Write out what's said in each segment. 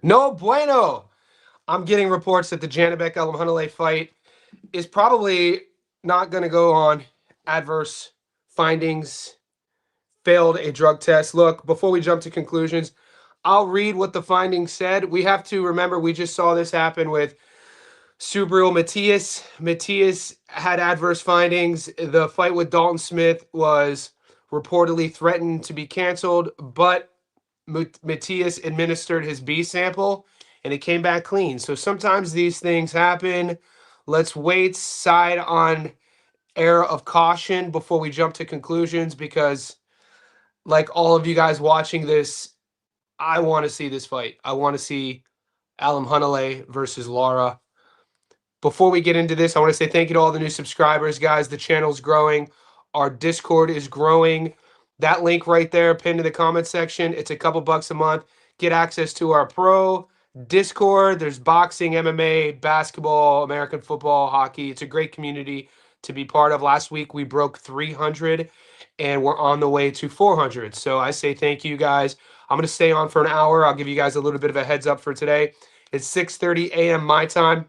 No bueno. I'm getting reports that the Janibek Hanalei fight is probably not going to go on adverse findings, failed a drug test. Look, before we jump to conclusions, I'll read what the findings said. We have to remember we just saw this happen with Subriel Matias. Matias had adverse findings. The fight with Dalton Smith was reportedly threatened to be canceled, but Matias administered his B sample and it came back clean. So sometimes these things happen. Let's wait, side on air of caution before we jump to conclusions because, like all of you guys watching this, I want to see this fight. I want to see Alam Hanalei versus Lara. Before we get into this, I want to say thank you to all the new subscribers, guys. The channel's growing. Our Discord is growing. That link right there, pinned in the comment section. It's a couple bucks a month. Get access to our pro Discord. There's boxing, MMA, basketball, American football, hockey. It's a great community to be part of. Last week, we broke 300, and we're on the way to 400. So I say thank you, guys. I'm going to stay on for an hour. I'll give you guys a little bit of a heads up for today. It's 6:30 a.m. my time.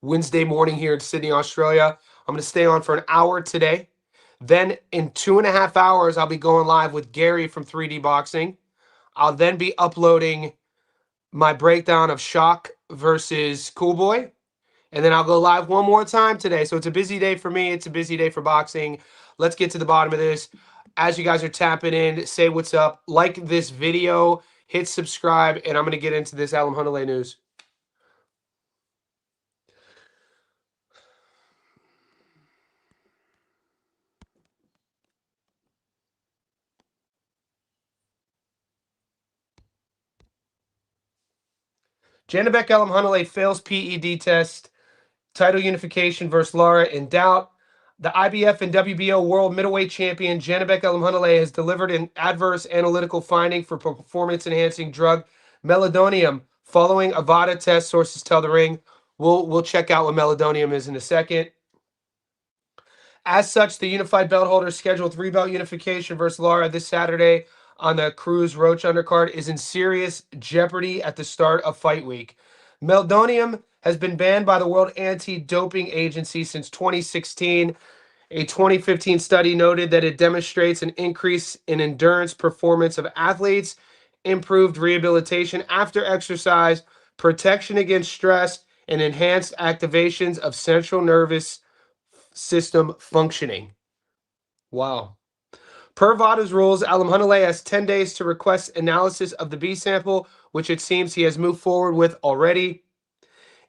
Wednesday morning here in Sydney, Australia. I'm going to stay on for an hour today. Then in 2.5 hours, I'll be going live with Gary from 3D Boxing. I'll then be uploading my breakdown of Shock versus Cool Boy. And then I'll go live one more time today. So it's a busy day for me. It's a busy day for boxing. Let's get to the bottom of this. As you guys are tapping in, say what's up. Like this video. Hit subscribe. And I'm going to get into this Alam Hanalei news. Janibek Alam Hanalei fails PED test. Title unification versus Lara in doubt. The IBF and WBO world middleweight champion Janibek Alam Hanalei has delivered an adverse analytical finding for performance-enhancing drug meldonium following a VADA test, sources tell the Ring. We'll check out what meldonium is in a second. As such, the unified belt holder scheduled 3-belt unification versus Lara this Saturday on the Cruz Roach undercard is in serious jeopardy at the start of fight week. Meldonium has been banned by the World Anti-Doping Agency since 2016. A 2015 study noted that it demonstrates an increase in endurance performance of athletes, improved rehabilitation after exercise, protection against stress, and enhanced activations of central nervous system functioning. Wow. Per VADA's rules, Alam Hanalei has 10 days to request analysis of the B sample, which it seems he has moved forward with already.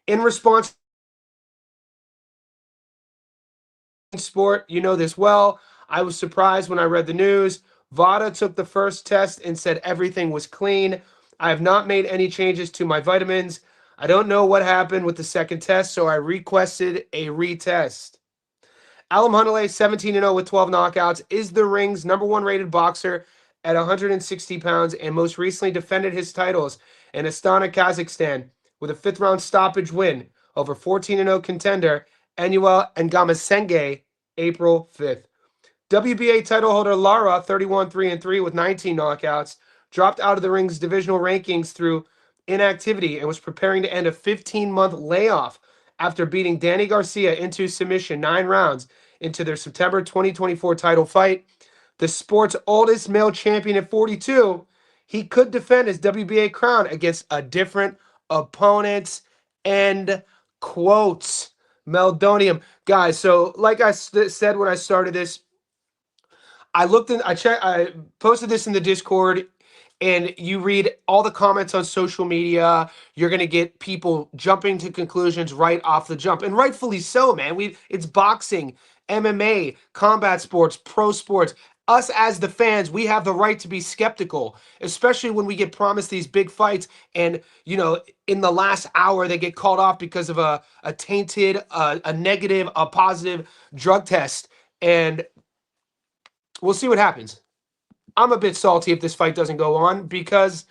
In response, sport, you know this well. I was surprised when I read the news. VADA took the first test and said everything was clean. I have not made any changes to my vitamins. I don't know what happened with the second test, so I requested a retest. Alam Hanalei, 17-0 with 12 knockouts, is the Ring's #1 rated boxer at 160 pounds and most recently defended his titles in Astana, Kazakhstan with a 5th-round stoppage win over 14-0 contender Anuel Ngamesenge April 5th. WBA title holder Lara, 31-3-3 with 19 knockouts, dropped out of the Ring's divisional rankings through inactivity and was preparing to end a 15-month layoff after beating Danny Garcia into submission 9 rounds into their September 2024 title fight. The sport's oldest male champion at 42, he could defend his WBA crown against a different opponent. End quotes. Meldonium. Guys, so like I said when I started this, I posted this in the Discord, and you read all the comments on social media, you're going to get people jumping to conclusions right off the jump. And rightfully so, man. It's boxing, MMA, combat sports, pro sports. Us as the fans, we have the right to be skeptical, especially when we get promised these big fights and, you know, in the last hour they get called off because of a tainted, a negative, a positive drug test. And we'll see what happens. I'm a bit salty if this fight doesn't go on because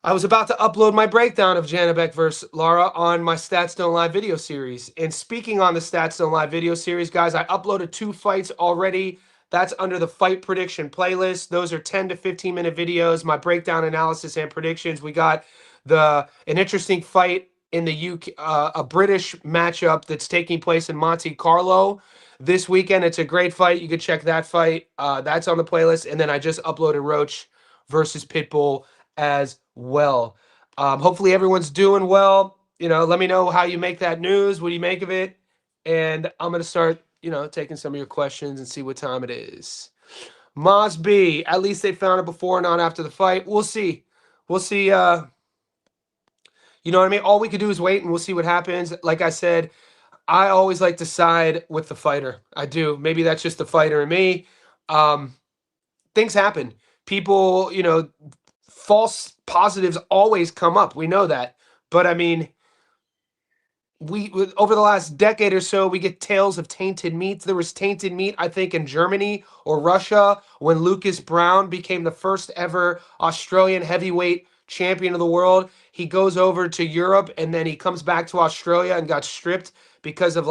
I was about to upload my breakdown of Janibek versus Lara on my Stats Don't Lie video series. And speaking on the Stats Don't Lie video series, guys, I uploaded 2 fights already. That's under the fight prediction playlist. Those are 10 to 15 minute videos, my breakdown, analysis, and predictions. We got an interesting fight in the UK, a British matchup that's taking place in Monte Carlo this weekend. It's a great fight. You could check that fight. That's on the playlist. And then I just uploaded Roach versus Pitbull as well. Hopefully everyone's doing well. Let me know how you make that news. What do you make of it? And I'm going to start, taking some of your questions and see what time it is. Moz B, at least they found it before, not after the fight. We'll see. We'll see. You know what I mean? All we could do is wait and we'll see what happens. Like I said, I always like to side with the fighter. I do. Maybe that's just the fighter in me. Things happen. People, false positives always come up. We know that. But I mean, over the last decade or so, we get tales of tainted meats. There was tainted meat, I think, in Germany or Russia when Lucas Brown became the first ever Australian heavyweight champion of the world. He goes over to Europe and then he comes back to Australia and got stripped because of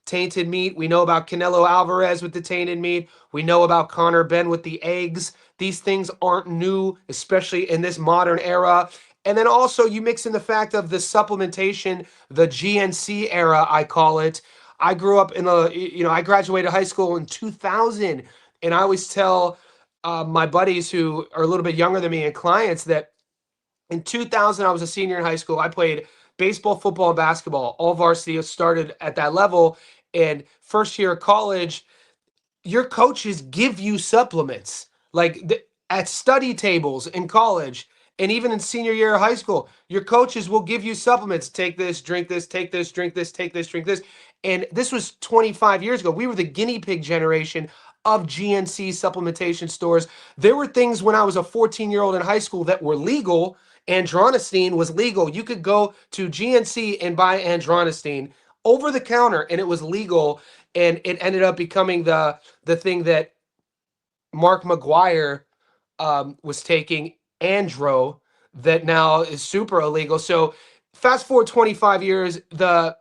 tainted meat. We know about Canelo Alvarez with the tainted meat. We know about Conor Benn with the eggs. These things aren't new, especially in this modern era. And then also you mix in the fact of the supplementation, the GNC era, I call it. I grew up I graduated high school in 2000. And I always tell my buddies who are a little bit younger than me and clients that in 2000, I was a senior in high school. I played baseball, football, and basketball. All varsity started at that level. And first year of college, your coaches give you supplements at study tables in college. And even in senior year of high school, your coaches will give you supplements. Take this, drink this, take this, drink this, take this, drink this. And this was 25 years ago. We were the guinea pig generation of GNC supplementation stores. There were things when I was a 14-year-old in high school that were legal. Androstenedione was legal. You could go to GNC and buy androstenedione over the counter, and it was legal. And it ended up becoming the thing that Mark McGuire was taking, Andro, that now is super illegal. So fast forward 25 years, the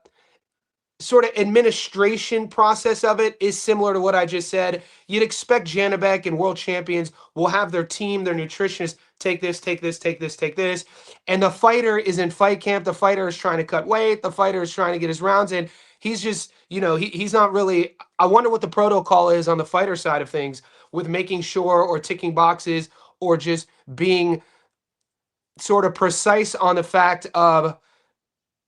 sort of administration process of it is similar to what I just said. You'd expect Janibek and world champions will have their team, their nutritionists, take this, take this, take this, take this. And the fighter is in fight camp. The fighter is trying to cut weight. The fighter is trying to get his rounds in. He's just, he's not really, I wonder what the protocol is on the fighter side of things with making sure or ticking boxes or just being sort of precise on the fact of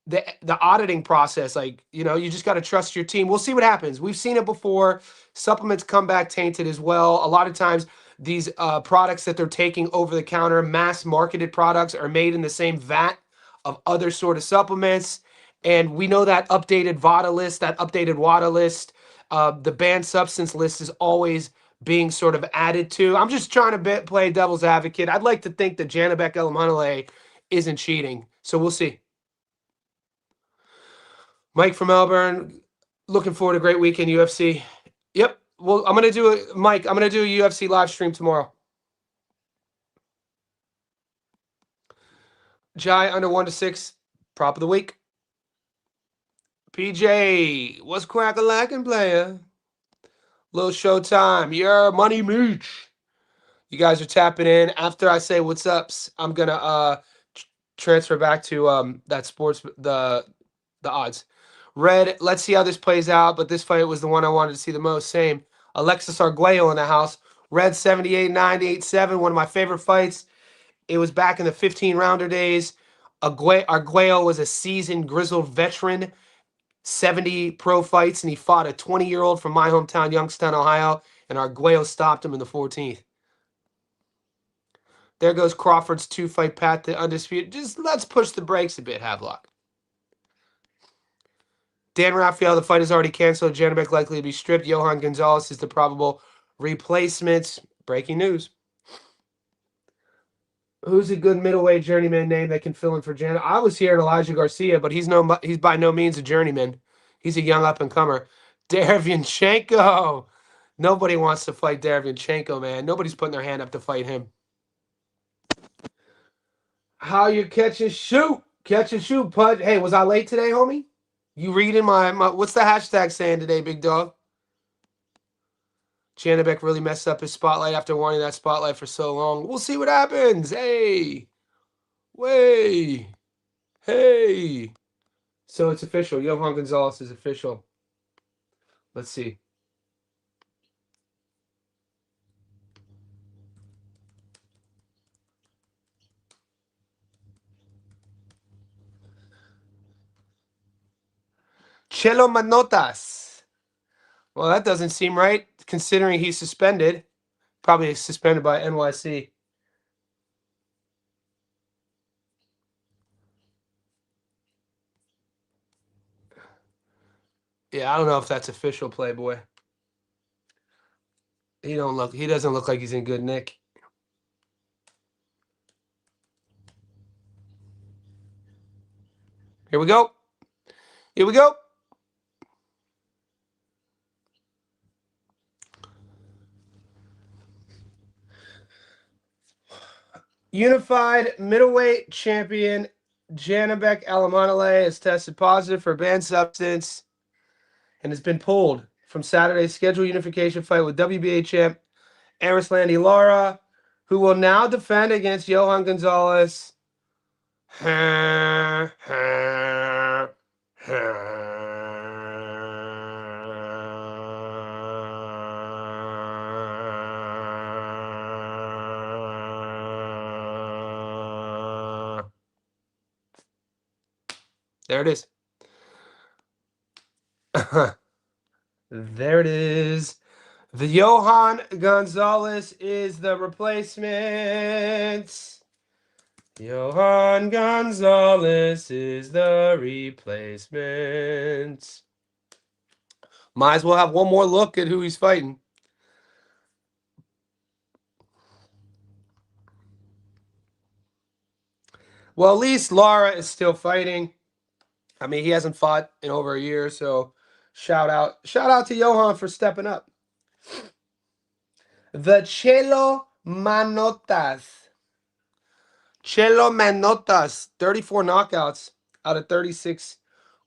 the auditing process. You just got to trust your team. We'll see what happens. We've seen it before. Supplements come back tainted as well. A lot of times these products that they're taking over the counter, mass marketed products, are made in the same vat of other sort of supplements. And we know that updated VADA list, that updated WADA list, the banned substance list is always being sort of added to. I'm just trying to play devil's advocate. I'd like to think that Janibek Elamhanalei isn't cheating. So we'll see. Mike from Melbourne, looking forward to a great weekend UFC. Yep. Well, I'm going to do a UFC live stream tomorrow. Jai under 1-6, prop of the week. PJ, what's crack-a-lackin', player? Little showtime. Your money mooch. You guys are tapping in. After I say what's ups, I'm going to transfer back to that sports, the odds. Red, let's see how this plays out, but this fight was the one I wanted to see the most. Same. Alexis Arguello in the house. Red 78-9, 8-7, one of my favorite fights. It was back in the 15-rounder days. Arguello was a seasoned, grizzled veteran, 70 pro fights, and he fought a 20-year-old from my hometown, Youngstown, Ohio, and Arguello stopped him in the 14th. There goes Crawford's two-fight path to undisputed. Just let's push the brakes a bit, Havelock. Dan Raphael, the fight is already canceled. Janibek likely to be stripped. Johan Gonzalez is the probable replacement. Breaking news. Who's a good middleweight journeyman name that can fill in for Janibek? I was hearing Elijah Garcia, but he's by no means a journeyman. He's a young up-and-comer. Derevyanchenko. Nobody wants to fight Derevyanchenko, man. Nobody's putting their hand up to fight him. How you catch and shoot? Catch and shoot, Pud. Hey, was I late today, homie? You reading my what's the hashtag saying today, big dog? Janibek really messed up his spotlight after wanting that spotlight for so long. We'll see what happens. Hey. Way. Hey. So it's official. Johan Gonzalez is official. Let's see. Chelo Manotas. Well, that doesn't seem right, considering he's suspended. Probably suspended by NYC. Yeah, I don't know if that's official, Playboy. He doesn't look like he's in good nick. Here we go. Here we go. Unified middleweight champion Janibek Alamanale has tested positive for banned substance and has been pulled from Saturday's scheduled unification fight with WBA champ Arislandi Lara, who will now defend against Johan Gonzalez. There it is. There it is. The Johan Gonzalez is the replacement. Johan Gonzalez is the replacement. Might as well have one more look at who he's fighting. Well, at least Lara is still fighting. I mean, he hasn't fought in over a year, so shout out to Johan for stepping up. The Chelo Manotas. Chelo Manotas, 34 knockouts out of 36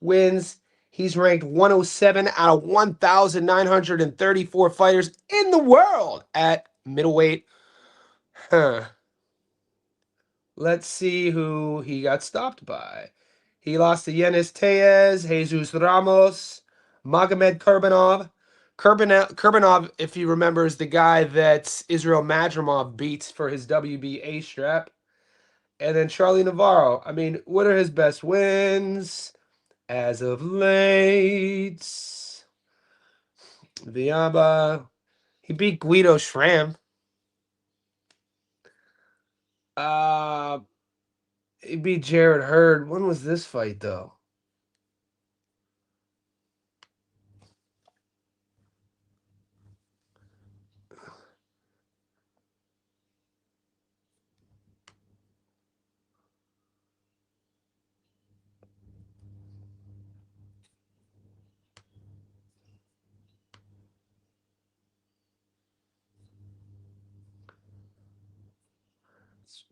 wins. He's ranked 107 out of 1,934 fighters in the world at middleweight. Let's see who he got stopped by. He lost to Yenis Tellez, Jesus Ramos, Magomed Kurbanov. Kurbanov, if you remember, is the guy that Israel Madrimov beats for his WBA strap. And then Charlie Navarro. I mean, what are his best wins as of late? Viaba. He beat Guido Schramm. He beat Jared Hurd. When was this fight, though?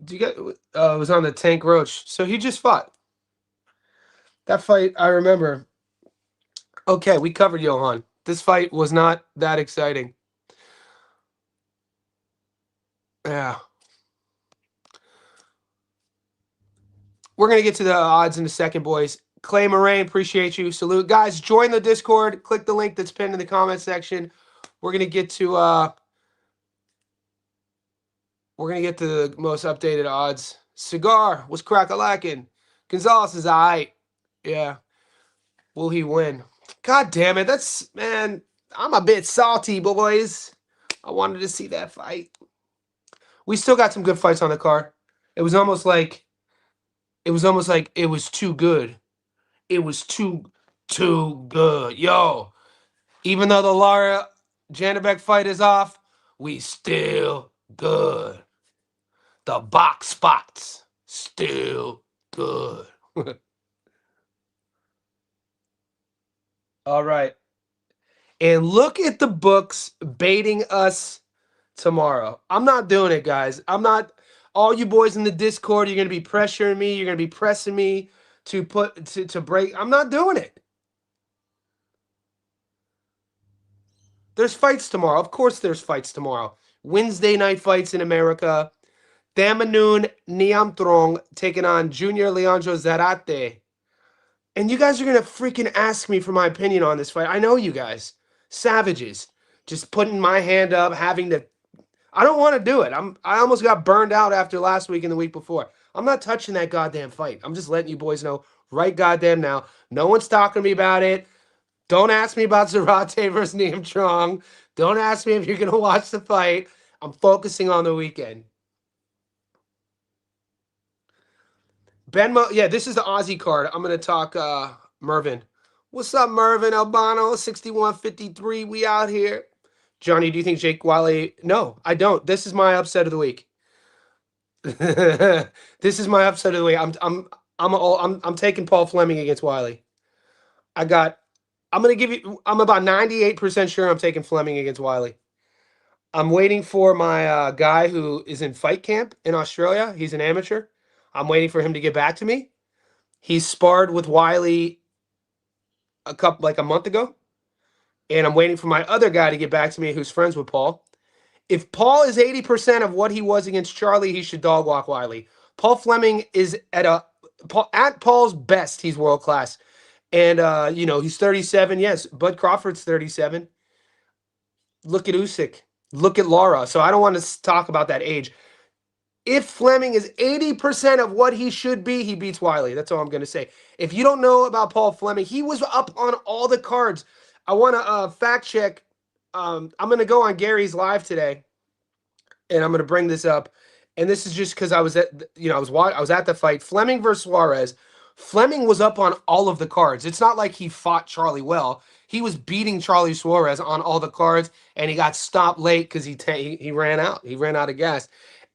Do you get? It was on the Tank Roach. So he just fought. That fight, I remember. Okay, we covered Johan. This fight was not that exciting. Yeah. We're going to get to the odds in a second, boys. Clay Moraine, appreciate you. Salute. Guys, join the Discord. Click the link that's pinned in the comment section. We're going to get to the most updated odds. Cigar was crack-a-lacking. Gonzalez is all right. Yeah. Will he win? God damn it. Man, I'm a bit salty, boys. I wanted to see that fight. We still got some good fights on the card. It was almost like it was too good. It was too good. Yo, even though the Lara Janibek fight is off, we still good. The box spots still good. All right. And look at the books baiting us tomorrow. I'm not doing it, guys. I'm not. All you boys in the Discord, you're going to be pressuring me. You're going to be pressing me to break. I'm not doing it. There's fights tomorrow. Of course there's fights tomorrow. Wednesday night fights in America. Thamanoon Niamthrong taking on Junior Leandro Zarate. And you guys are going to freaking ask me for my opinion on this fight. I know you guys. Savages. Just putting my hand up, having to... I don't want to do it. I almost got burned out after last week and the week before. I'm not touching that goddamn fight. I'm just letting you boys know right goddamn now. No one's talking to me about it. Don't ask me about Zarate versus Niamthrong. Don't ask me if you're going to watch the fight. I'm focusing on the weekend. Yeah, this is the Aussie card. I'm going to talk Mervin. What's up, Mervin Albano? 6153. We out here. Johnny, do you think Jake Wiley? No, I don't. This is my upset of the week. This is my upset of the week. I'm taking Paul Fleming against Wiley. I'm about 98% sure I'm taking Fleming against Wiley. I'm waiting for my guy who is in fight camp in Australia. He's an amateur. I'm waiting for him to get back to me. He sparred with Wiley a month ago. And I'm waiting for my other guy to get back to me who's friends with Paul. If Paul is 80% of what he was against Charlie, he should dog walk Wiley. Paul Fleming is at Paul's best, he's world class. And he's 37. Yes, Bud Crawford's 37. Look at Usyk. Look at Lara. So I don't want to talk about that age. If Fleming is 80% of what he should be, he beats Wiley. That's all I'm going to say. If you don't know about Paul Fleming, he was up on all the cards. I want to fact check. I'm going to go on Gary's live today, and I'm going to bring this up. And this is just because I was at the fight. Fleming versus Suarez. Fleming was up on all of the cards. It's not like he fought Charlie well. He was beating Charlie Suarez on all the cards, and he got stopped late because he ran out. He ran out of gas.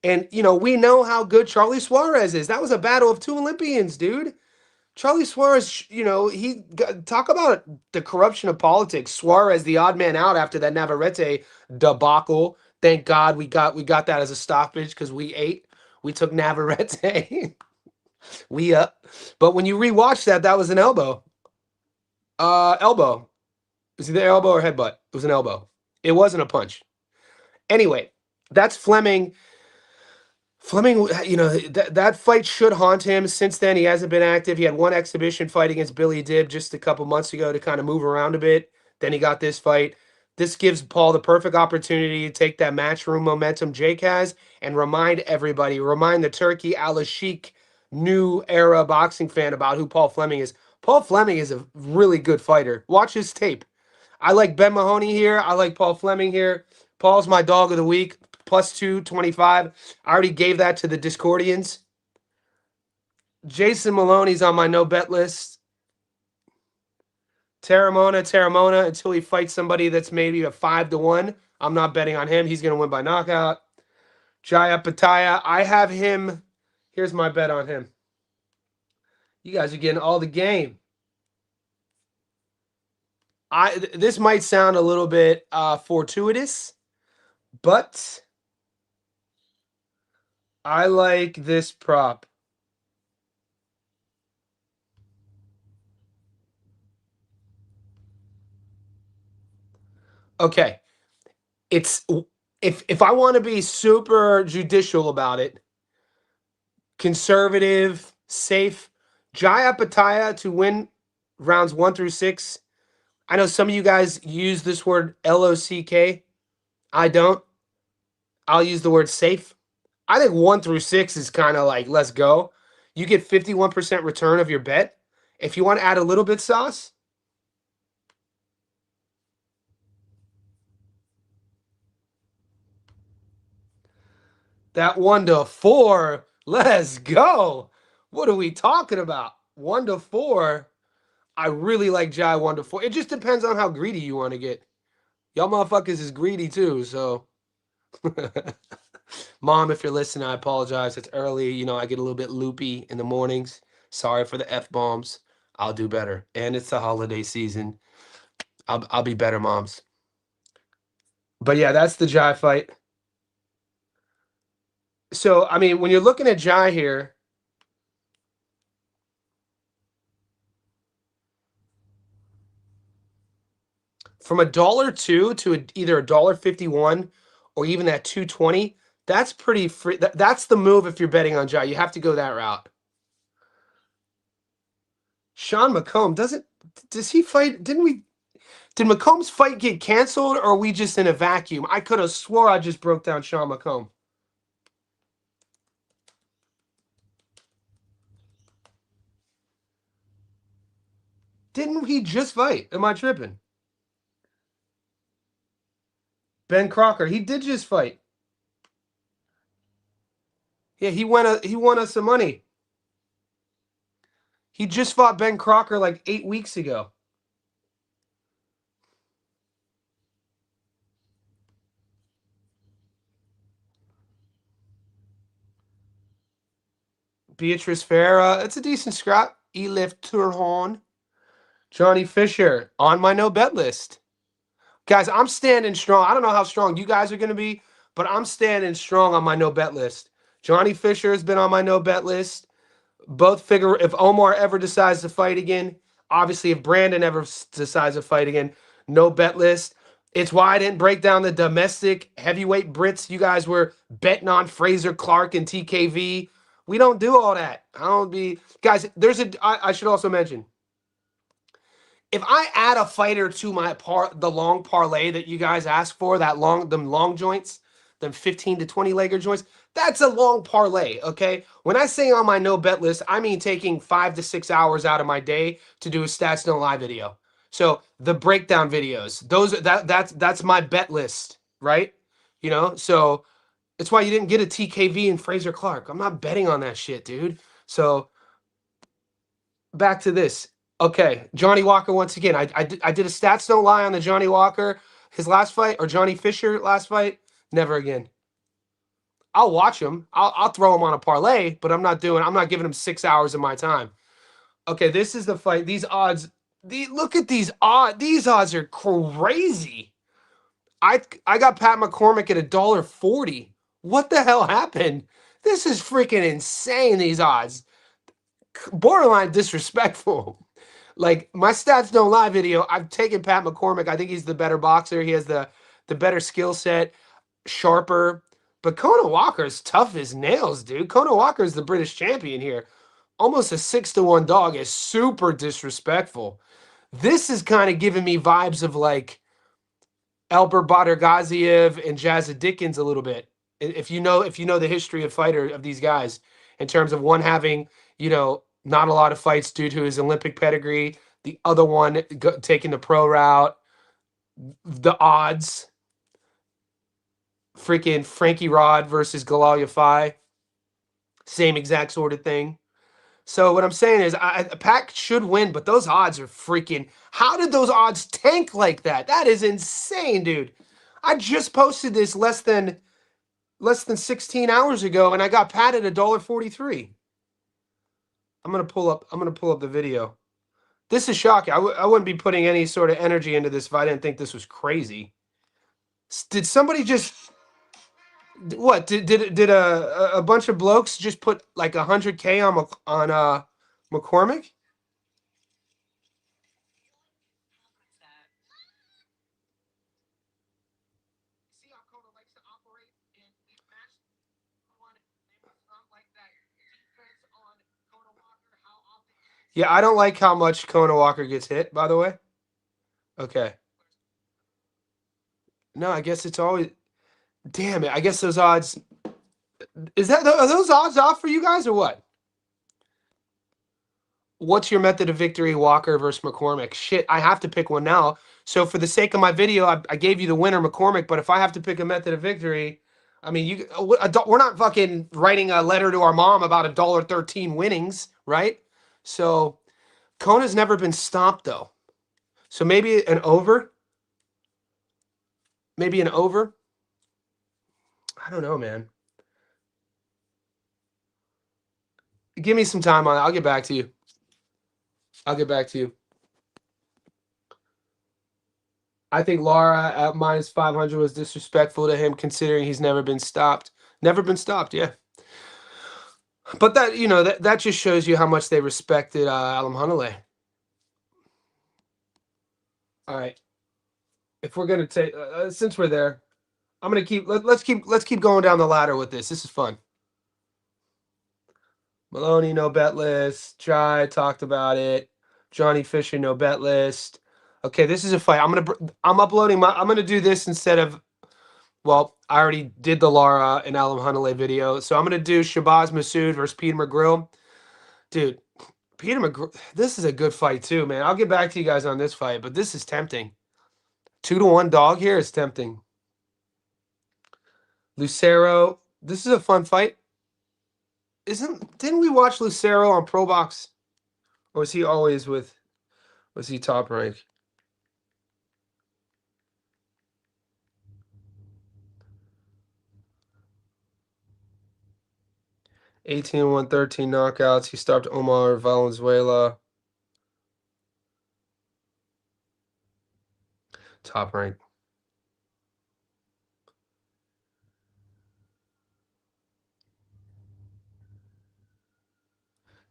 And, we know how good Charlie Suarez is. That was a battle of two Olympians, dude. Charlie Suarez, talk about the corruption of politics. Suarez, the odd man out after that Navarrete debacle. Thank God we got that as a stoppage because we took Navarrete. We up. But when you rewatch that was an elbow. Elbow. Was it the elbow or headbutt? It was an elbow. It wasn't a punch. Anyway, that's Fleming. Fleming, that fight should haunt him. Since then, he hasn't been active. He had one exhibition fight against Billy Dibb just a couple months ago to kind of move around a bit. Then he got this fight. This gives Paul the perfect opportunity to take that matchroom momentum Jake has and remind the Turkey Al-Sheikh new era boxing fan about who Paul Fleming is. Paul Fleming is a really good fighter. Watch his tape. I like Ben Mahoney here. I like Paul Fleming here. Paul's my dog of the week. Plus 225. I already gave that to the Discordians. Jason Maloney's on my no bet list. Taramona, until he fights somebody that's maybe a 5-1. I'm not betting on him. He's going to win by knockout. Jaya Pataya, I have him. Here's my bet on him. You guys are getting all the game. This might sound a little bit fortuitous, but I like this prop. Okay. If I want to be super judicial about it, conservative, safe, Jaya Pataya to win rounds 1 through 6. I know some of you guys use this word LOCK. I don't. I'll use the word safe. I think 1 through 6 is kind of like, let's go. You get 51% return of your bet. If you want to add a little bit sauce, that 1-4, let's go. What are we talking about? 1-4. I really like Jai 1-4. It just depends on how greedy you want to get. Y'all motherfuckers is greedy too, so. Mom, if you're listening, I apologize. It's early. I get a little bit loopy in the mornings. Sorry for the F-bombs. I'll do better. And it's the holiday season. I'll be better, moms. But yeah, that's the Jai fight. So, I mean, when you're looking at Jai here, from $1.02 to either $1.51 or even that 220. That's pretty free. That's the move if you're betting on Jai. You have to go that route. Sean McComb does he fight? Did McComb's fight get canceled, or are we just in a vacuum? I could have swore I just broke down Sean McComb. Didn't he just fight? Am I tripping? Ben Crocker, he did just fight. Yeah, he won us some money. He just fought Ben Crocker like 8 weeks ago. Beatrice Ferreira, it's a decent scrap. Elif Turhan. Johnny Fisher on my no bet list. Guys, I'm standing strong. I don't know how strong you guys are going to be, but I'm standing strong on my no bet list. Johnny Fisher has been on my no bet list. Both figure if Omar ever decides to fight again, obviously if Brandon ever decides to fight again, no bet list. It's why I didn't break down the domestic heavyweight Brits. You guys were betting on Fraser Clark and TKV. We don't do all that. I don't be guys. I should also mention, if I add a fighter to the long parlay that you guys ask for, them long joints, them 15 to 20 legger joints, that's a long parlay, okay? When I say on my no bet list, I mean taking 5 to 6 hours out of my day to do a Stats No Lie video. So the breakdown videos, that's my bet list, right? You know, so it's why you didn't get a TKV and Fraser Clark. I'm not betting on that shit, dude. So back to this. Okay, Johnny Walker once again. I did a Stats Don't Lie on the Johnny Walker, his last fight, or Johnny Fisher last fight. Never again. I'll watch him. I'll throw him on a parlay, but I'm not giving him 6 hours of my time. Okay, this is the fight. These odds. Look at these odds. These odds are crazy. I got Pat McCormick at $1.40. What the hell happened? This is freaking insane. These odds. Borderline disrespectful. Like my Stats Don't Lie video, I've taken Pat McCormick. I think he's the better boxer. He has the better skill set, sharper. But Conor Walker's tough as nails, dude. Conor Walker's the British champion here. Almost a 6-1 dog is super disrespectful. This is kind of giving me vibes of like Elber Badargaziev and Jazza Dickens a little bit. If you know the history of these guys, in terms of one having, not a lot of fights due to his Olympic pedigree, the other one taking the pro route, the odds. Freaking Frankie Rod versus Galalia Fi. Same exact sort of thing. So what I'm saying is Pac should win, but those odds are freaking... How did those odds tank like that? That is insane, dude. I just posted this less than 16 hours ago, and I got Pat at $1.43. I'm gonna pull up the video. This is shocking. I wouldn't be putting any sort of energy into this if I didn't think this was crazy. Did somebody just... What did a bunch of blokes just put like 100K on McCormick? Yeah, I don't like how much Conor Walker gets hit, by the way. Okay. No, I guess it's always... Damn it. I guess those odds... Are those odds off for you guys or what? What's your method of victory, Walker versus McCormick? Shit, I have to pick one now. So for the sake of my video, I gave you the winner, McCormick, but if I have to pick a method of victory... I mean, we're not fucking writing a letter to our mom about $1.13 winnings, right? So Kona's never been stopped, though. So maybe an over? Maybe an over? I don't know, man. Give me some time on it. I'll get back to you. I think Lara at minus 500 was disrespectful to him, considering he's never been stopped. Never been stopped, yeah. But that, that just shows you how much they respected Alam Hanalei. All right. if we're gonna take, since we're there, I'm gonna keep. Let's keep going down the ladder with this. This is fun. Maloney, no bet list. Chai talked about it. Johnny Fisher, no bet list. Okay, this is a fight. I'm uploading my. I'm gonna do this instead of. Well, I already did the Lara and Alam Hunalay video, so I'm gonna do Shabazz Massoud versus Peter McGrill. Dude, Peter McGrill. This is a good fight too, man. I'll get back to you guys on this fight, but this is tempting. 2-1 dog here is tempting. Lucero. This is a fun fight. Didn't we watch Lucero on Pro Box? Or was he always with, was he top rank? (18-1, 13 knockouts. He stopped Omar Valenzuela. Top rank.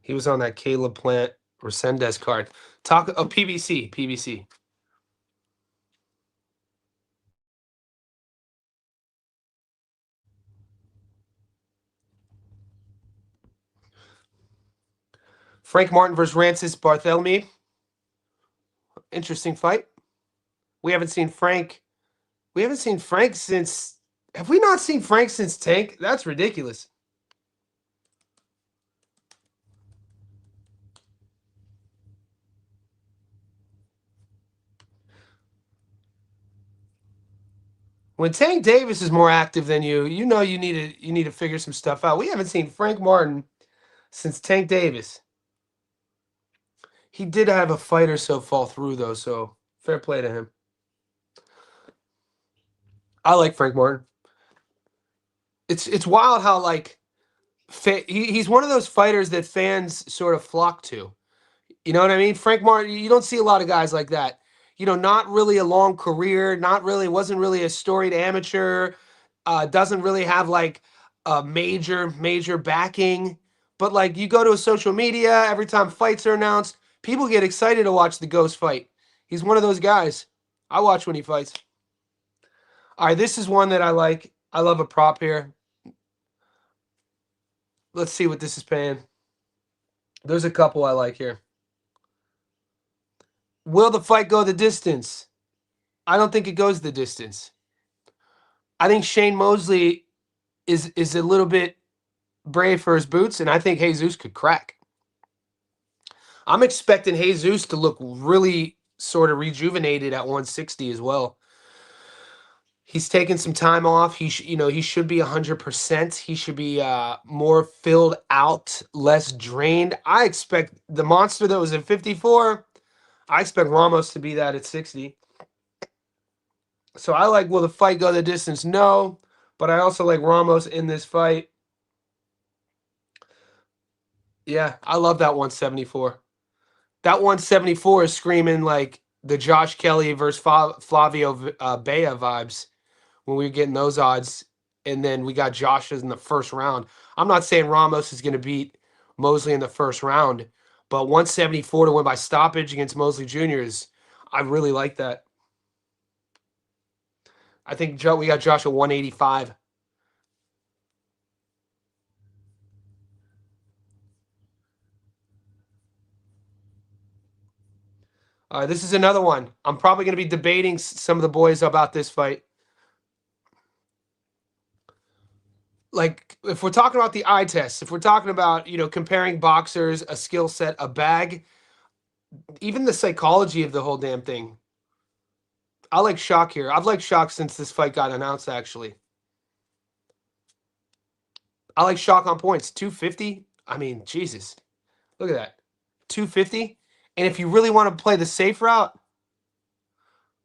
He was on that Caleb Plant Resendez card. PBC. Frank Martin versus Rancis Barthélemy. Interesting fight. We haven't seen Frank since. Have we not seen Frank since Tank? That's ridiculous. When Tank Davis is more active than you, you need to figure some stuff out. We haven't seen Frank Martin since Tank Davis. He did have a fight or so fall through though, so fair play to him. I like Frank Martin. It's wild how like he's one of those fighters that fans sort of flock to. You know what I mean? Frank Martin, you don't see a lot of guys like that. You know, not really a long career, wasn't really a storied amateur, doesn't really have like a major backing. But like you go to a social media, every time fights are announced, people get excited to watch the Ghost fight. He's one of those guys. I watch when he fights. All right, this is one that I like. I love a prop here. Let's see what this is paying. There's a couple I like here. Will the fight go the distance? I don't think it goes the distance. I think Shane Mosley is a little bit brave for his boots, and I think Jesus could crack. I'm expecting Jesus to look really sort of rejuvenated at 160 as well. He's taken some time off. He should be 100%. He should be more filled out, less drained. I expect the monster that was at 54. I expect Ramos to be that at 60. So I like, will the fight go the distance? No, but I also like Ramos in this fight. Yeah, I love that 174. That 174 is screaming like the Josh Kelly versus Flavio Bea vibes when we were getting those odds. And then we got Josh's in the first round. I'm not saying Ramos is going to beat Mosley in the first round, but 174 to win by stoppage against Mosley Jr. I really like that. I think we got Josh at 185. This is another one. I'm probably going to be debating some of the boys about this fight. Like, if we're talking about the eye test, if we're talking about, comparing boxers, a skill set, a bag, even the psychology of the whole damn thing, I like Shock here. I've liked Shock since this fight got announced, actually. I like Shock on points. 250? I mean, Jesus. Look at that. 250? And if you really want to play the safe route,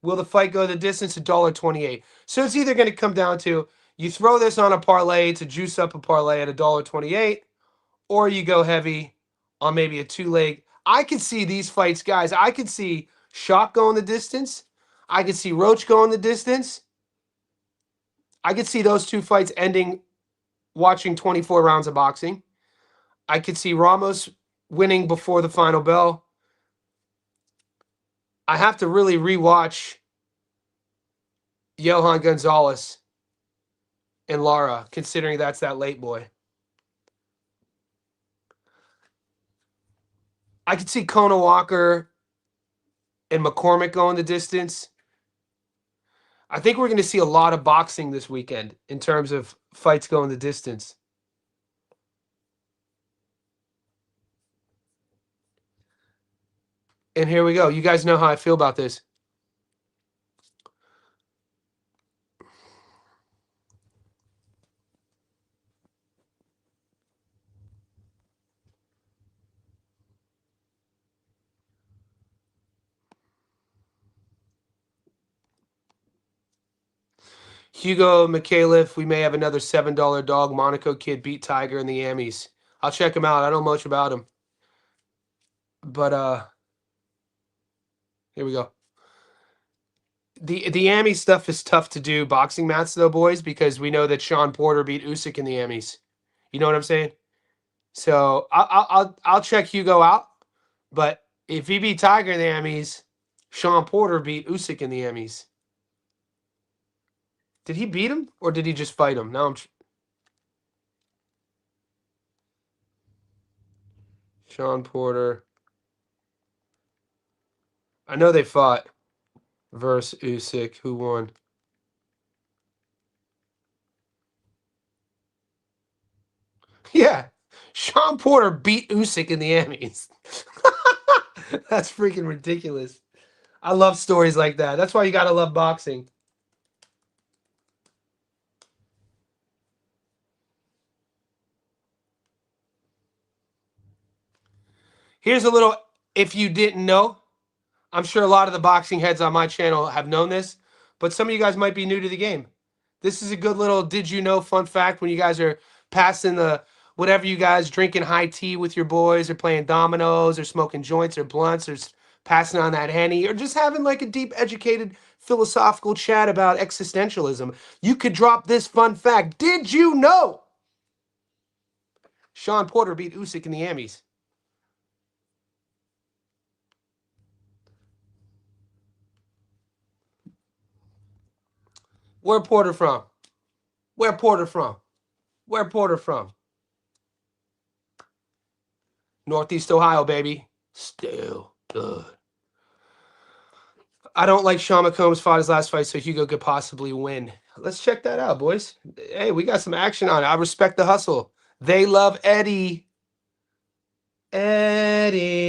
will the fight go the distance? $1.28. So it's either going to come down to you throw this on a parlay to juice up a parlay at $1.28, or you go heavy on maybe a two-leg. I could see these fights, guys. I could see Shock going the distance. I could see Roach going the distance. I could see those two fights ending watching 24 rounds of boxing. I could see Ramos winning before the final bell. I have to really rewatch Johan Gonzalez and Lara, considering that's that late boy. I could see Kona Walker and McCormick going the distance. I think we're going to see a lot of boxing this weekend in terms of fights going the distance. And here we go. You guys know how I feel about this. Hugo Mikhailov, we may have another $7 dog. Monaco kid beat Tiger in the Amis. I'll check him out. I don't know much about him. But here we go. The Amis stuff is tough to do boxing mats though, boys, because we know that Sean Porter beat Usyk in the Amis. You know what I'm saying? So I'll check Hugo out. But if he beat Tiger in the Amis, Sean Porter beat Usyk in the Amis. Did he beat him or did he just fight him? Now I'm Sean Porter. I know they fought versus Usyk. Who won? Yeah. Sean Porter beat Usyk in the Emmys. That's freaking ridiculous. I love stories like that. That's why you gotta love boxing. Here's a little, if you didn't know, I'm sure a lot of the boxing heads on my channel have known this, but some of you guys might be new to the game. This is a good little did you know fun fact when you guys are passing the whatever you guys drinking high tea with your boys or playing dominoes or smoking joints or blunts or passing on that Henny or just having like a deep educated philosophical chat about existentialism. You could drop this fun fact. Did you know Sean Porter beat Usyk in the Emmys? Where Porter from? Where Porter from? Where Porter from? Northeast Ohio, baby. Still good. I don't like Sean McCombs fought his last fight, so Hugo could possibly win. Let's check that out, boys. Hey, we got some action on it. I respect the hustle. They love Eddie. Eddie.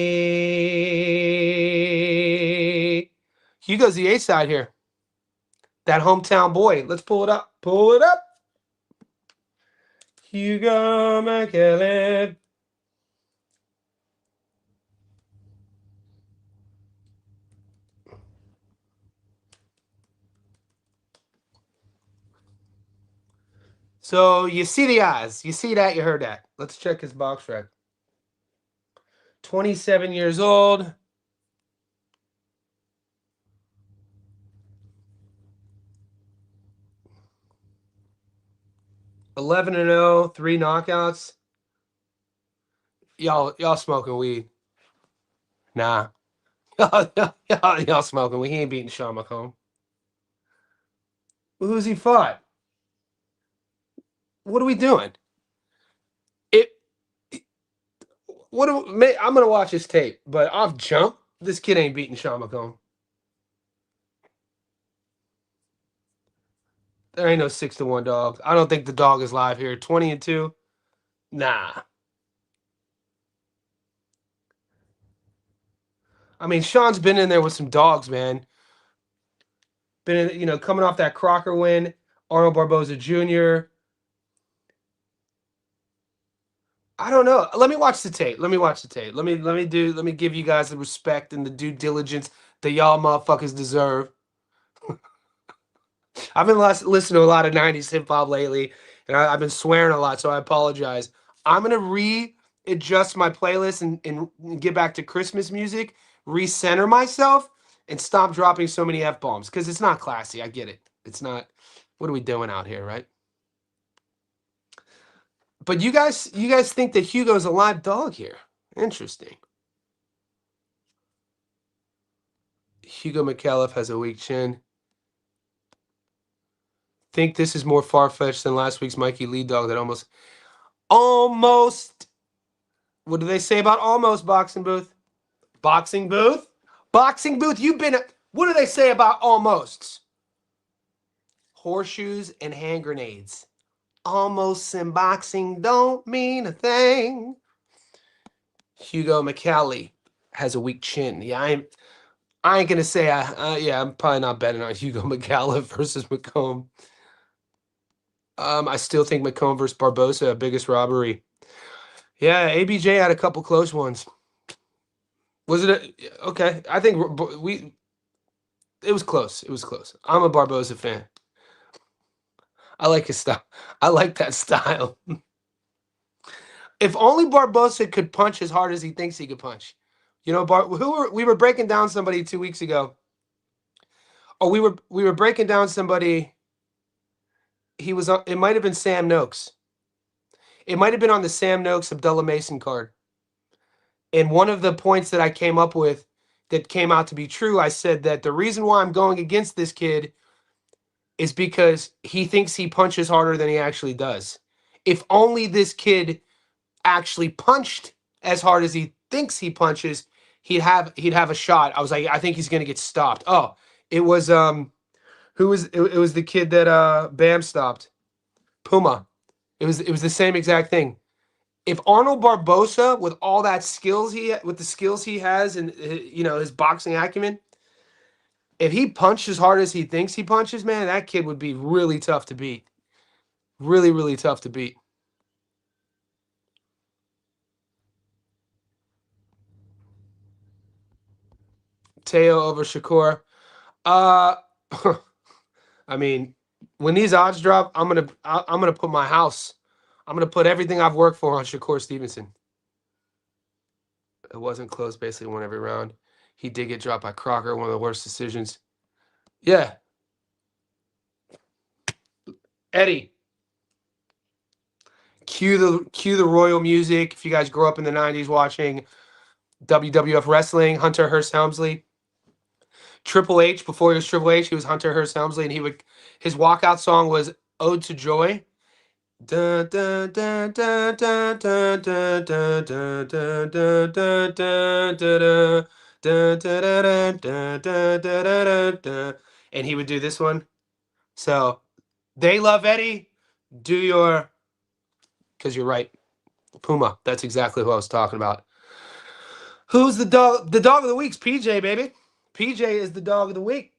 Hugo's the A side here. That hometown boy. Let's pull it up. Pull it up. Hugo McKellen. So you see the eyes. You see that. You heard that. Let's check his box rec. 27 years old. $11 and 0, 3 knockouts. Y'all smoking weed? Nah. Y'all smoking weed. He ain't beating Sean McComb. Well, who's he fought? What are we doing? I'm gonna watch his tape, but off jump, this kid ain't beating Sean McComb. There ain't no 6-1 dog. I don't think the dog is live here. 20 and 2. Nah. I mean, Sean's been in there with some dogs, man. Been in, coming off that Crocker win, Arnold Barboza Jr. I don't know. Let me watch the tape. Let me give you guys the respect and the due diligence that y'all motherfuckers deserve. I've been listening to a lot of 90s hip hop lately, and I've been swearing a lot, so I apologize. I'm going to readjust my playlist and get back to Christmas music, recenter myself, and stop dropping so many F-bombs, because it's not classy. I get it. It's not, what are we doing out here, right? But you guys think that Hugo's a live dog here. Interesting. Hugo McKelliff has a weak chin. think this is more far-fetched than last week's Mikey Lead Dog that almost, what do they say about almost, Boxing Booth? Boxing Booth? Boxing Booth, what do they say about almosts? Horseshoes and hand grenades. Almost in boxing don't mean a thing. Hugo McCallie has a weak chin. Yeah, I ain't gonna say yeah, I'm probably not betting on Hugo McCallie versus McComb. I still think McComb versus Barbosa, biggest robbery. Yeah, ABJ had a couple close ones. Was it okay? I think it was close. It was close. I'm a Barbosa fan. I like his style. I like that style. If only Barbosa could punch as hard as he thinks he could punch. You know, we were breaking down somebody 2 weeks ago. Oh, we were breaking down somebody. He was on, it might have been Sam Noakes. It might have been on the Sam Noakes Abdullah Mason card. And one of the points that I came up with that came out to be true, I said that the reason why I'm going against this kid is because he thinks he punches harder than he actually does. If only this kid actually punched as hard as he thinks he punches, he'd have a shot. I was like, I think he's gonna get stopped. Oh, it was who was it was the kid that Bam stopped. Puma. It was the same exact thing. If Arnold Barbosa, with all that skills with the skills he has and his boxing acumen, if he punched as hard as he thinks he punches, man, that kid would be really tough to beat. Really, really tough to beat. Teo over Shakur. I mean, when these odds drop, I'm gonna put my house. I'm gonna put everything I've worked for on Shakur Stevenson. It wasn't close. Basically, won every round. He did get dropped by Crocker, one of the worst decisions. Yeah. Eddie. Cue the royal music. If you guys grew up in the 90s watching WWF wrestling, Hunter Hearst Helmsley. Triple H, before he was Triple H, he was Hunter Hearst Helmsley, and his walkout song was Ode to Joy. And he would do this one. So they love Eddie. Because you're right. Puma. That's exactly who I was talking about. Who's the dog? The dog of the week's PJ, baby. PJ is the dog of the week.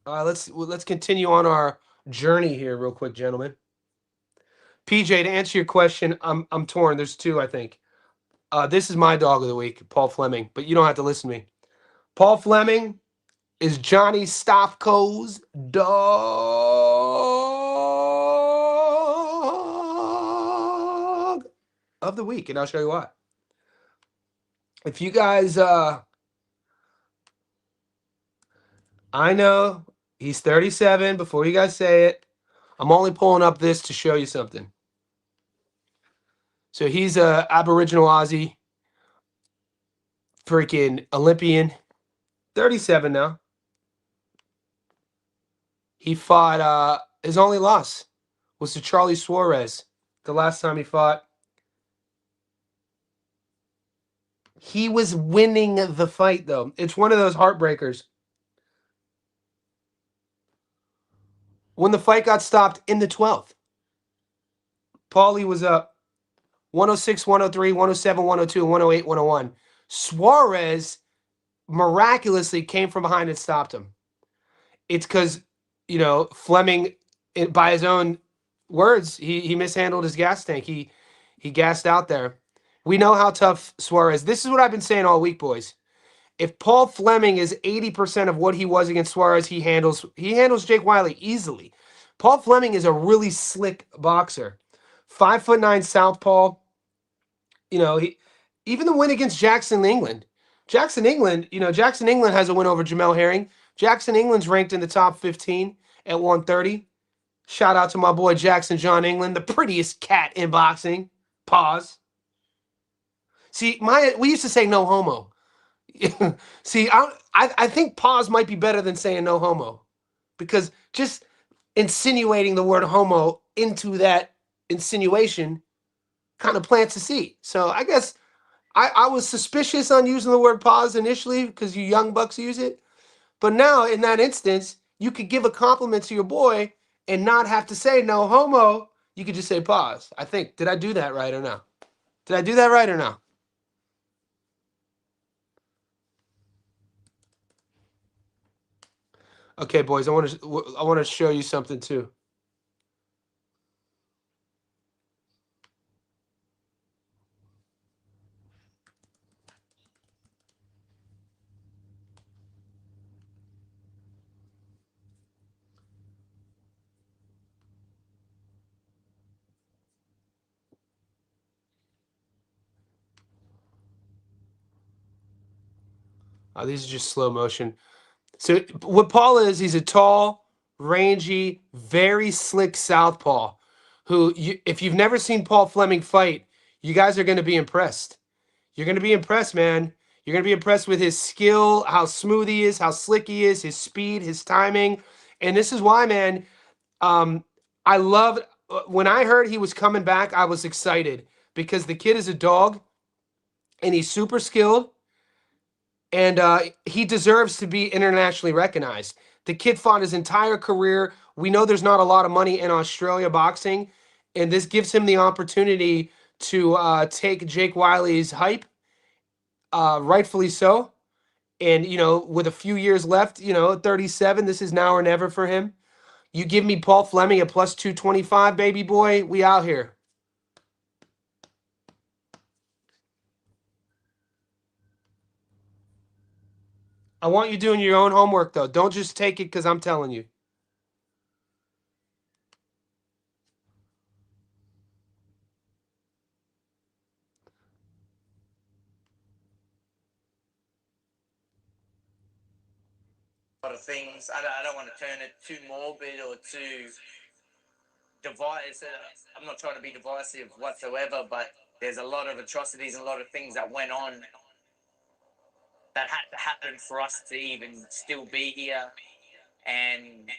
Let's continue on our journey here real quick, gentlemen. PJ, to answer your question, I'm torn. There's two, I think. This is my dog of the week, Paul Fleming, but you don't have to listen to me. Paul Fleming is Johnny Stofko's dog of the week, and I'll show you why. If you guys, I know he's 37. Before you guys say it, I'm only pulling up this to show you something. So he's a Aboriginal Aussie, freaking Olympian, 37 now. He fought, his only loss was to Charlie Suarez the last time he fought. He was winning the fight, though. It's one of those heartbreakers. When the fight got stopped in the 12th, Paulie was up 106, 103, 107, 102, 108, 101. Suarez miraculously came from behind and stopped him. It's because, Fleming, by his own words, he mishandled his gas tank. He gassed out there. We know how tough Suarez. This is what I've been saying all week, boys. If Paul Fleming is 80% of what he was against Suarez, he handles Jake Wiley easily. Paul Fleming is a really slick boxer. 5'9" southpaw. Even the win against Jackson England. Jackson England has a win over Jamel Herring. Jackson England's ranked in the top 15 at 130. Shout out to my boy Jackson John England, the prettiest cat in boxing. Pause. See, we used to say no homo. See, I think pause might be better than saying no homo. because just insinuating the word homo into that insinuation kind of plants a seed. So I guess I was suspicious on using the word pause initially because you young bucks use it. But now in that instance, you could give a compliment to your boy and not have to say no homo. You could just say pause. I think. Did I do that right or no? Did I do that right or no? Okay, boys, I want to show you something too. Oh, these are just slow motion. So what Paul is, he's a tall, rangy, very slick southpaw who, if you've never seen Paul Fleming fight, you guys are going to be impressed. You're going to be impressed, man. You're going to be impressed with his skill, how smooth he is, how slick he is, his speed, his timing. And this is why, man, I love when I heard he was coming back, I was excited because the kid is a dog and he's super skilled and he deserves to be internationally recognized. The kid fought his entire career. We know there's not a lot of money in Australia boxing, and this gives him the opportunity to take Jake Wiley's hype, rightfully so. And with a few years left, 37, this is now or never for him. You give me Paul Fleming at plus 225, baby boy, we out here. I want you doing your own homework, though. Don't just take it because I'm telling you. A lot of things. I don't want to turn it too morbid or too divisive. I'm not trying to be divisive whatsoever, but there's a lot of atrocities and a lot of things that went on that had to happen for us to even still be here and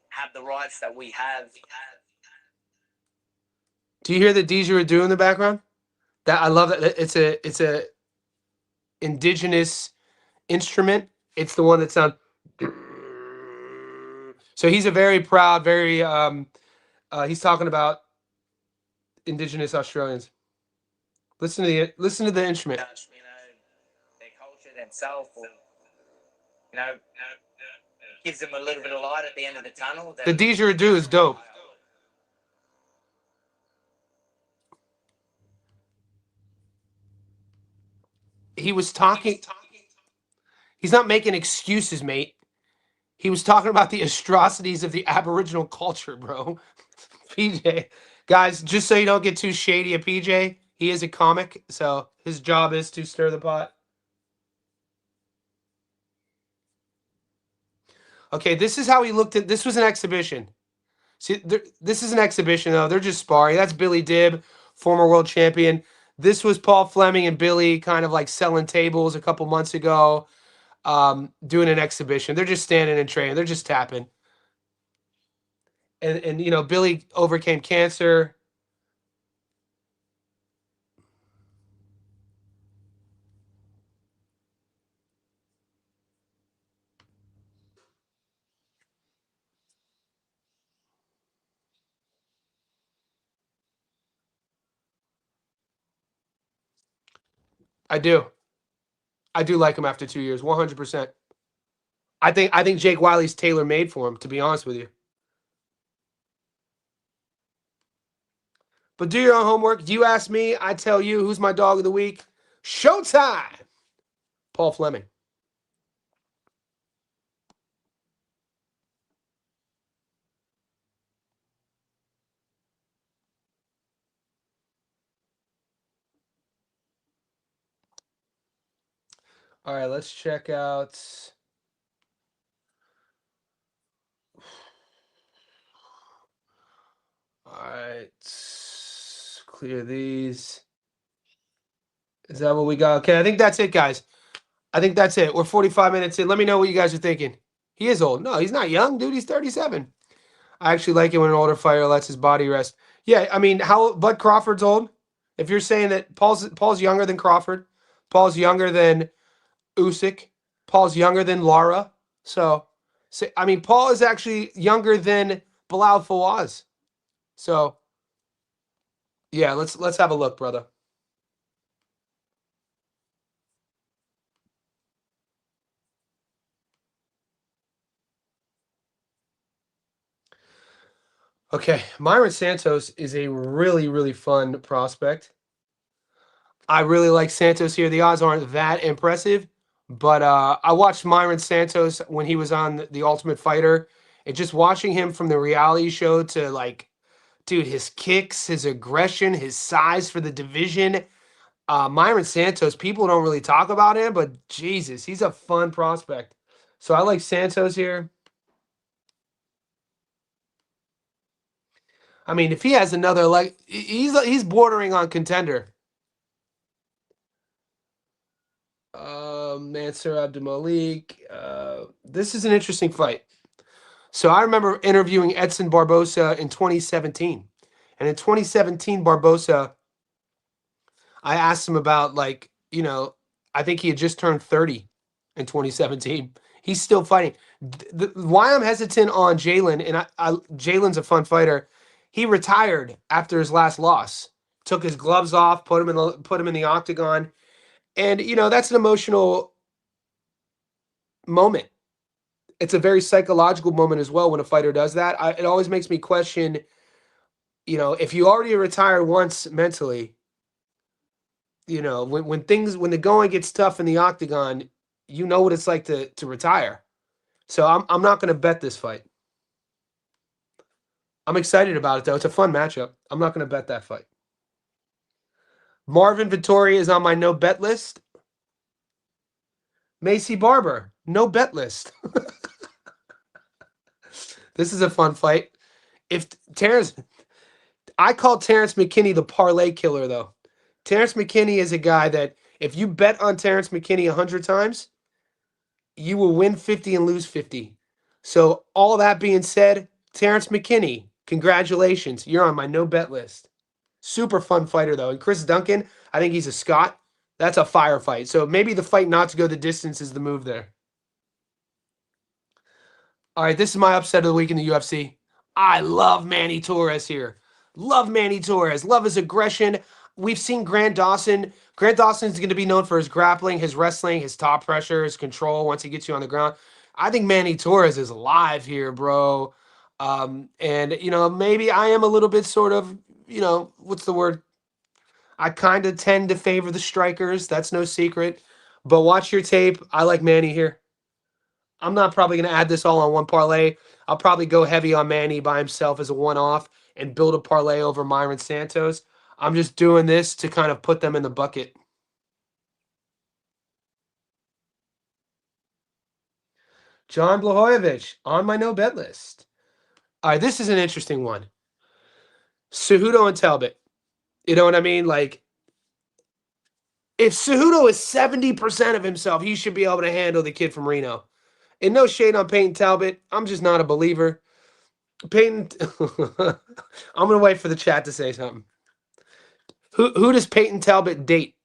have the rights that we have. Do you hear the didgeridoo in the background? That I love that. It's a indigenous instrument. It's the one that sounds. So he's a very proud, very he's talking about indigenous Australians. Listen to the instrument. Their culture, themselves, or gives them a little bit of light at the end of the tunnel. The didgeridoo is dope. He was talking. He's not making excuses, mate. He was talking about the atrocities of the Aboriginal culture, bro. PJ, guys, just so you don't get too shady at PJ, he is a comic, so his job is to stir the pot. Okay, this is how he looked at. This was an exhibition. See, this is an exhibition, though. They're just sparring. That's Billy Dibb, former world champion. This was Paul Fleming and Billy kind of like selling tables a couple months ago, doing an exhibition. They're just standing and training. They're just tapping. And Billy overcame cancer. I do. I do like him after 2 years, 100%. I think Jake Wiley's tailor made for him, to be honest with you. But do your own homework. You ask me, I tell you who's my dog of the week. Showtime. Paul Fleming. All right, let's check out. All right, clear these. Is that what we got? Okay, I think that's it, guys. I think that's it. We're 45 minutes in. Let me know what you guys are thinking. He is old. No, he's not young, dude. He's 37. I actually like it when an older fighter lets his body rest. Yeah, I mean, how Bud Crawford's old? If you're saying that Paul's younger than Crawford, Paul's younger than Usyk, Paul's younger than Lara. So I mean, Paul is actually younger than Bilal Fawaz. So yeah, let's have a look, brother. Okay, Myron Santos is a really, really fun prospect. I really like Santos here. The odds aren't that impressive, but I watched Myron Santos when he was on The Ultimate Fighter, and just watching him from the reality show to like, dude, his kicks, his aggression, his size for the division. Myron Santos, people don't really talk about him, but Jesus, he's a fun prospect. So I like Santos here. I mean, if he has another like, he's bordering on contender. Mansour Abdulmalik. This is an interesting fight. So I remember interviewing Edson Barbosa in 2017. And in 2017, Barbosa, I asked him about like, I think he had just turned 30 in 2017. He's still fighting. Why I'm hesitant on Jalen, and Jalen's a fun fighter. He retired after his last loss. Took his gloves off, put him in the octagon. And that's an emotional moment. It's a very psychological moment as well when a fighter does that. It always makes me question, if you already retired once mentally, when the going gets tough in the octagon, you know what it's like to retire. So I'm not going to bet this fight. I'm excited about it though. It's a fun matchup. I'm not going to bet that fight. Marvin Vettori is on my no bet list. Macy Barber, no bet list. This is a fun fight. If Terrence, I call Terrence McKinney the parlay killer, though. Terrence McKinney is a guy that if you bet on Terrence McKinney 100 times, you will win 50 and lose 50. So all that being said, Terrence McKinney, congratulations. You're on my no bet list. Super fun fighter, though. And Chris Duncan, I think he's a Scot. That's a firefight. So maybe the fight not to go the distance is the move there. All right, this is my upset of the week in the UFC. I love Manny Torres here. Love Manny Torres. Love his aggression. We've seen Grant Dawson. Grant Dawson is going to be known for his grappling, his wrestling, his top pressure, his control once he gets you on the ground. I think Manny Torres is live here, bro. And, maybe I am a little bit sort of, what's the word? I kind of tend to favor the strikers. That's no secret. But watch your tape. I like Manny here. I'm not probably going to add this all on one parlay. I'll probably go heavy on Manny by himself as a one-off and build a parlay over Myron Santos. I'm just doing this to kind of put them in the bucket. John Blachowicz on my no bet list. All right, this is an interesting one. Cejudo and Talbot. You know what I mean? Like, if Cejudo is 70% of himself, he should be able to handle the kid from Reno. And no shade on Peyton Talbot. I'm just not a believer. Peyton, I'm gonna wait for the chat to say something. Who does Peyton Talbot date,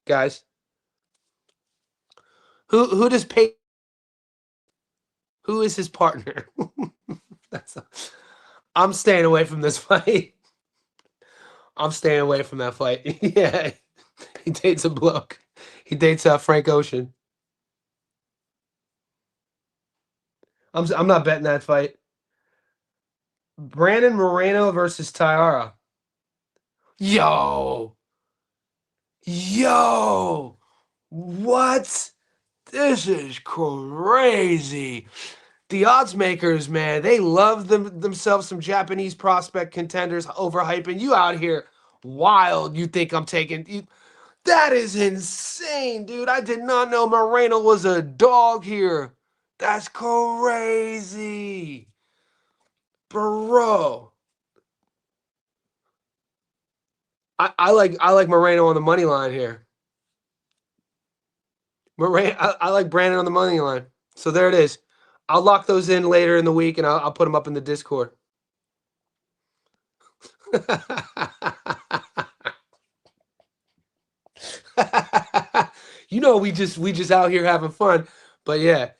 guys? Who does Peyton? Who is his partner? I'm staying away from this fight. I'm staying away from that fight. Yeah, he dates a bloke. He dates Frank Ocean. I'm not betting that fight. Brandon Moreno versus Tyara. Yo, what? This is crazy. The odds makers, man, they love themselves some Japanese prospect contenders overhyping you out here. Wild, you think I'm taking you? That is insane, dude. I did not know Moreno was a dog here. That's crazy, bro. I like Moreno on the money line here. Moreno, I like Brandon on the money line. So there it is. I'll lock those in later in the week, and I'll put them up in the Discord. You know, we just out here having fun. But yeah.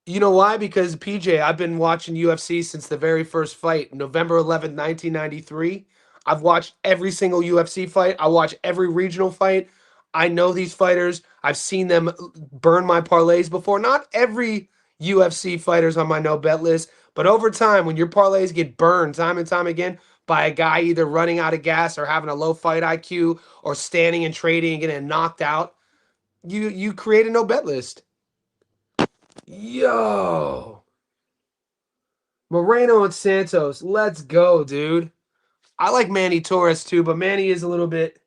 You know why? Because PJ, I've been watching UFC since the very first fight, November 11th, 1993. I've watched every single UFC fight. I watch every regional fight. I know these fighters. I've seen them burn my parlays before. Not every UFC fighter's on my no bet list, but over time, when your parlays get burned time and time again by a guy either running out of gas or having a low fight IQ or standing and trading and getting knocked out, you create a no bet list. Yo. Moreno and Santos. Let's go, dude. I like Manny Torres too, but Manny is a little bit.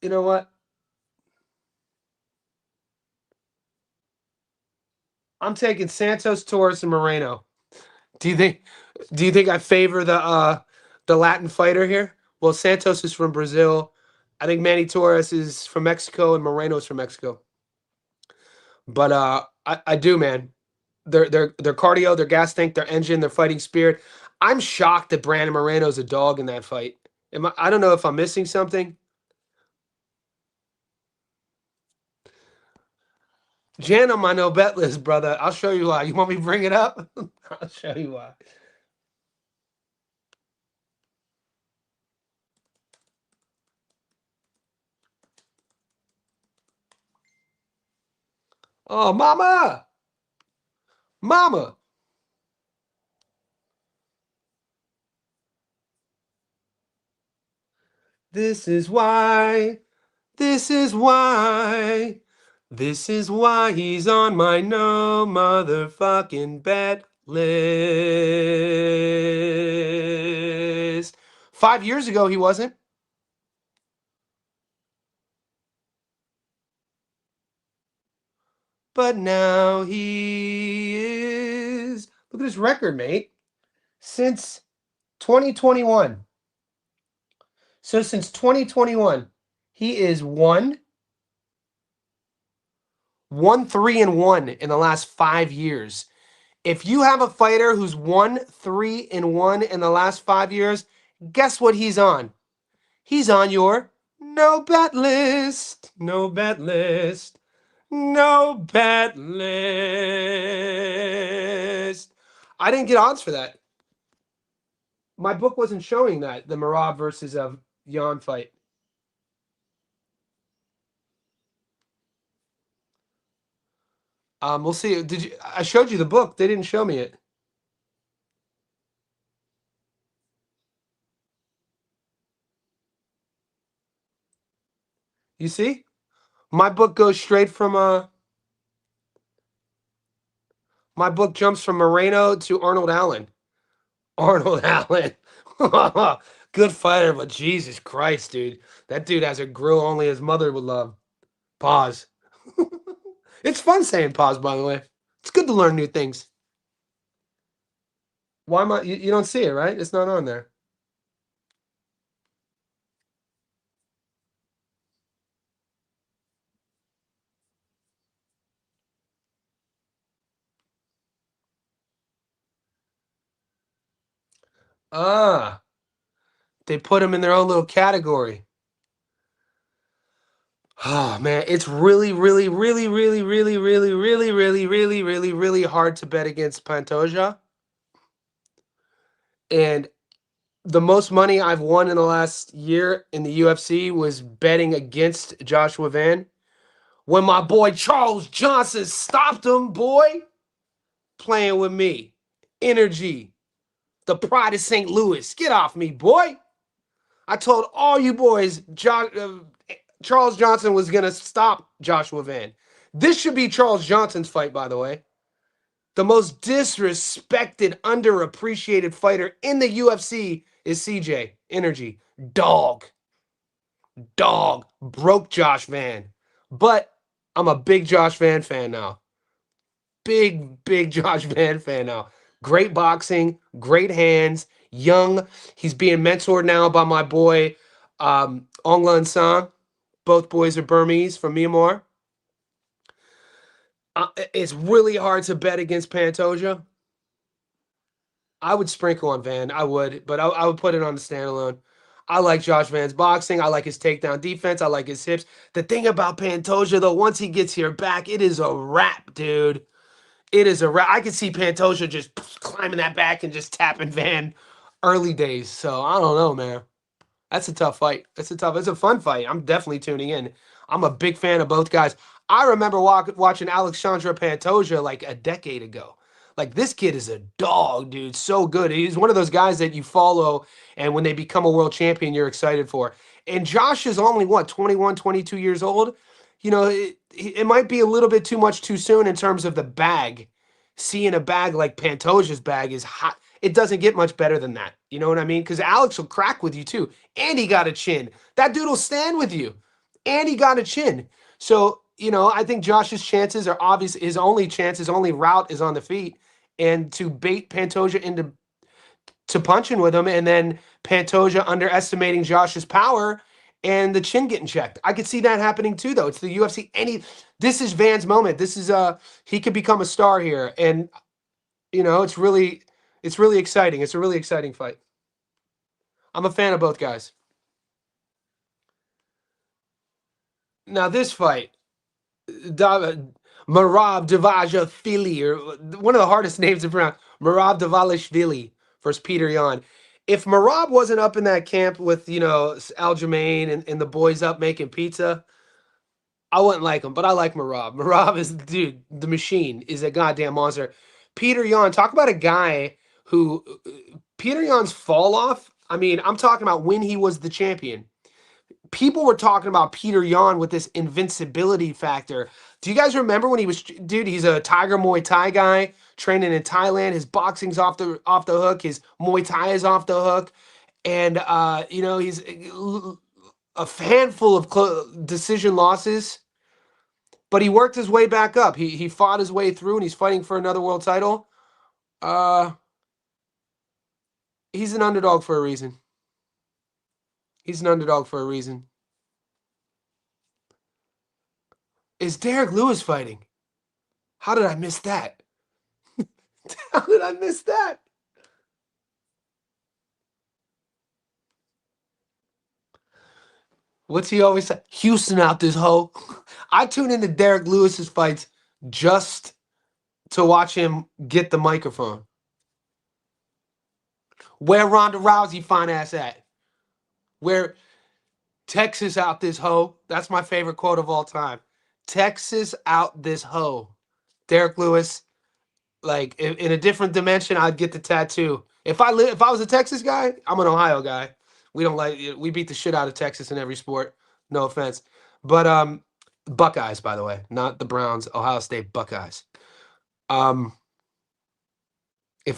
You know what? I'm taking Santos, Torres, and Moreno. Do you think I favor the Latin fighter here? Well, Santos is from Brazil. I think Manny Torres is from Mexico and Moreno is from Mexico. But I do, man. Their cardio, their gas tank, their engine, their fighting spirit. I'm shocked that Brandon Moreno's a dog in that fight. I don't know if I'm missing something. Jan on my no bet list, brother. I'll show you why. You want me to bring it up? I'll show you why. Oh, mama. Mama. This is why. This is why. This is why he's on my no motherfucking bet list. 5 years ago, he wasn't. But now he is. Look at his record, mate. Since 2021. So since 2021, he is 1-3-1 in the last 5 years. If you have a fighter who's 1-3-1 in the last 5 years, guess what he's on? He's on your no bet list. No bet list. No bet list. I didn't get odds for that. My book wasn't showing that, the Marab versus Jan fight. We'll see. I showed you the book. They didn't show me it. You see? My book goes straight from my book jumps from Moreno to Arnold Allen. Arnold Allen. Good fighter, but Jesus Christ, dude. That dude has a grill only his mother would love. Pause. It's fun saying pause, by the way. It's good to learn new things. Why am I? You don't see it, right? It's not on there. Ah, they put them in their own little category. Oh man, it's really, really, really, really, really, really, really, really, really, really, really hard to bet against Pantoja. And the most money I've won in the last year in the UFC was betting against Joshua Van. When my boy Charles Johnson stopped him, boy, playing with me. Energy. The pride of St. Louis. Get off me, boy. I told all you boys Charles Johnson was going to stop Joshua Van. This should be Charles Johnson's fight, by the way. The most disrespected, underappreciated fighter in the UFC is CJ. Energy. Dog. Broke Josh Van. But I'm a big Josh Van fan now. Big Josh Van fan now. Great boxing, great hands, young. He's being mentored now by my boy Onglan San. Both boys are Burmese from Myanmar. It's really hard to bet against Pantoja. I would sprinkle on Van. I would, but I would put it on the standalone. I like Josh Van's boxing. I like his takedown defense. I like his hips. The thing about Pantoja, though, once he gets here back, it is a wrap, dude. It is a wrap. I could see Pantoja just climbing that back and just tapping Van early days. So I don't know, man. That's a tough fight. It's a fun fight. I'm definitely tuning in. I'm a big fan of both guys. I remember watching Alexandra Pantoja like a decade ago. Like this kid is a dog, dude. So good. He's one of those guys that you follow, and when they become a world champion, you're excited for. And Josh is only what, 21, 22 years old. You know, it might be a little bit too much too soon in terms of the bag. Seeing a bag like Pantoja's bag is hot. It doesn't get much better than that. You know what I mean? Because Alex will crack with you too. And he got a chin. That dude will stand with you. And he got a chin. So, you know, I think Josh's chances are obvious. His only chance, his only route is on the feet. And to bait Pantoja into punching with him, and then Pantoja underestimating Josh's power and the chin getting checked. I could see that happening too, though. It's the UFC. This is Van's moment. This is he could become a star here. And you know, it's really exciting. It's a really exciting fight. I'm a fan of both guys. Now this fight, Marab Davajashvili, or one of the hardest names to pronounce, Marab Davashvili versus Peter Yan. If Marab wasn't up in that camp with, you know, Aljamain and the boys up making pizza, I wouldn't like him, but I like Marab. Marab is, dude, the machine is a goddamn monster. Peter Yan, talk about a guy who, Peter Yan's fall off. I mean, I'm talking about when he was the champion. People were talking about Peter Yan with this invincibility factor. Do you guys remember when he was, dude, he's a Tiger Muay Thai guy training in Thailand. His boxing's off the hook. His Muay Thai is off the hook. And, you know, he's a handful of decision losses, but he worked his way back up. He fought his way through, and he's fighting for another world title. He's an underdog for a reason. He's an underdog for a reason. Is Derek Lewis fighting? How did I miss that? How did I miss that? What's he always say? Houston out this hoe. I tune into Derek Lewis's fights just to watch him get the microphone. Where Ronda Rousey fine ass at? Where Texas out this hoe? That's my favorite quote of all time. Texas out this hoe. Derek Lewis, like in a different dimension, I'd get the tattoo. If I was a Texas guy, I'm an Ohio guy. We beat the shit out of Texas in every sport. No offense. But Buckeyes, by the way, not the Browns, Ohio State Buckeyes. If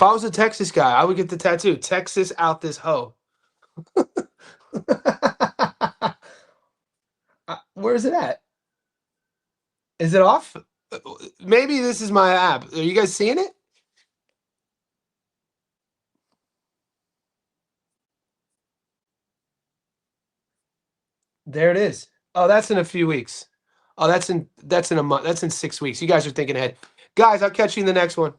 I was a Texas guy, I would get the tattoo. Texas out this hoe. Where is it at? Is it off? Maybe this is my app. Are you guys seeing it? There it is. Oh, that's in a few weeks. Oh, that's in a month. That's in 6 weeks. You guys are thinking ahead. Guys, I'll catch you in the next one.